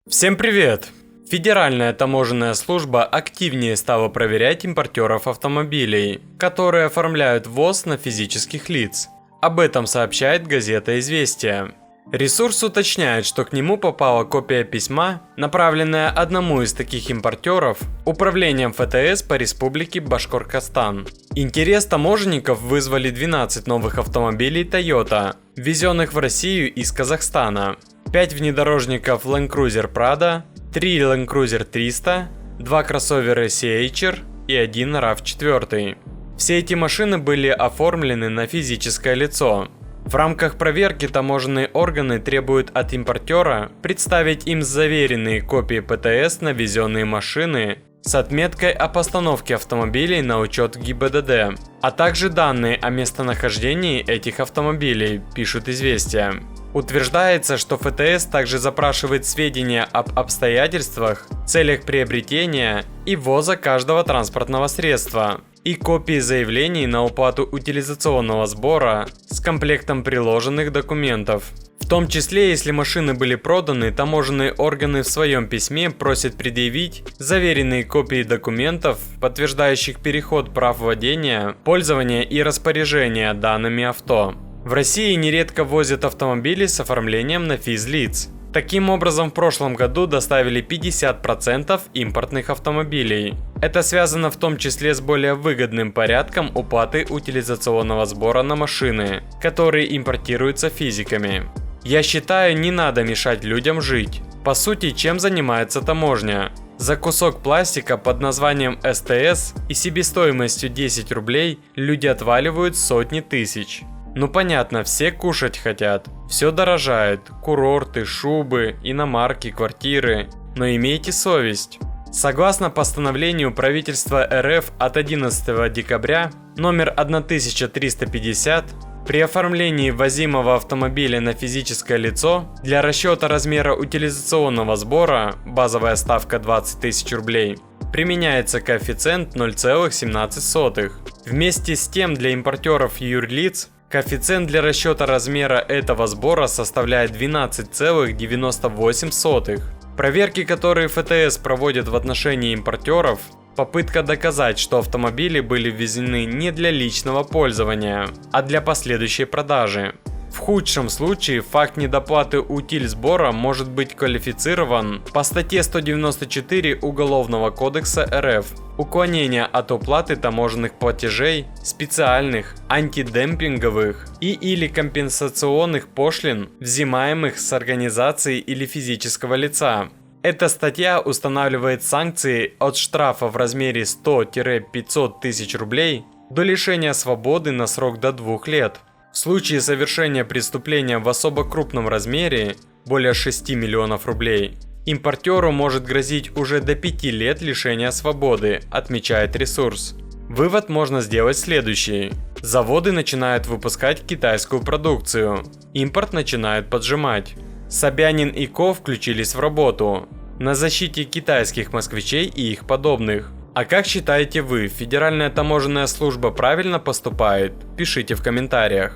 Всем привет! Федеральная таможенная служба активнее стала проверять импортеров автомобилей, которые оформляют ввоз на физических лиц. Об этом сообщает газета «Известия». Ресурс уточняет, что к нему попала копия письма, направленная одному из таких импортеров, управлением ФТС по республике Башкортостан. Интерес таможенников вызвали 12 новых автомобилей Toyota, ввезенных в Россию из Казахстана. 5 внедорожников Land Cruiser Prado, 3 Land Cruiser 300, 2 кроссовера CHR и 1 RAV4. Все эти машины были оформлены на физическое лицо. В рамках проверки таможенные органы требуют от импортера представить им заверенные копии ПТС на ввезенные машины с отметкой о постановке автомобилей на учет ГИБДД, а также данные о местонахождении этих автомобилей, пишут «Известия». Утверждается, что ФТС также запрашивает сведения об обстоятельствах, целях приобретения и ввоза каждого транспортного средства и копии заявлений на уплату утилизационного сбора с комплектом приложенных документов. В том числе, если машины были проданы, таможенные органы в своем письме просят предъявить заверенные копии документов, подтверждающих переход прав владения, пользования и распоряжения данными авто. В России нередко возят автомобили с оформлением на физлиц. Таким образом, в прошлом году доставили 50% импортных автомобилей. Это связано в том числе с более выгодным порядком уплаты утилизационного сбора на машины, которые импортируются физиками. Я считаю, не надо мешать людям жить. По сути, чем занимается таможня? За кусок пластика под названием СТС и себестоимостью 10 рублей люди отваливают сотни тысяч. Ну понятно, все кушать хотят, все дорожает, курорты, шубы, иномарки, квартиры, но имейте совесть. Согласно постановлению правительства РФ от 11 декабря номер 1350, при оформлении ввозимого автомобиля на физическое лицо для расчета размера утилизационного сбора, базовая ставка 20 тысяч рублей, применяется коэффициент 0,17. Вместе с тем для импортеров юрлиц коэффициент для расчета размера этого сбора составляет 12,98. Проверки, которые ФТС проводит в отношении импортеров, попытка доказать, что автомобили были ввезены не для личного пользования, а для последующей продажи. В худшем случае факт недоплаты утильсбора может быть квалифицирован по статье 194 Уголовного кодекса РФ «Уклонение от уплаты таможенных платежей, специальных, антидемпинговых и/или компенсационных пошлин, взимаемых с организации или физического лица». Эта статья устанавливает санкции от штрафа в размере 100-500 тысяч рублей до лишения свободы на срок до 2 лет. В случае совершения преступления в особо крупном размере, более 6 миллионов рублей, импортеру может грозить уже до 5 лет лишения свободы, отмечает ресурс. Вывод можно сделать следующий. Заводы начинают выпускать китайскую продукцию, импорт начинают поджимать. Собянин и Ко включились в работу на защите китайских москвичей и их подобных. А как считаете вы, Федеральная таможенная служба правильно поступает? Пишите в комментариях.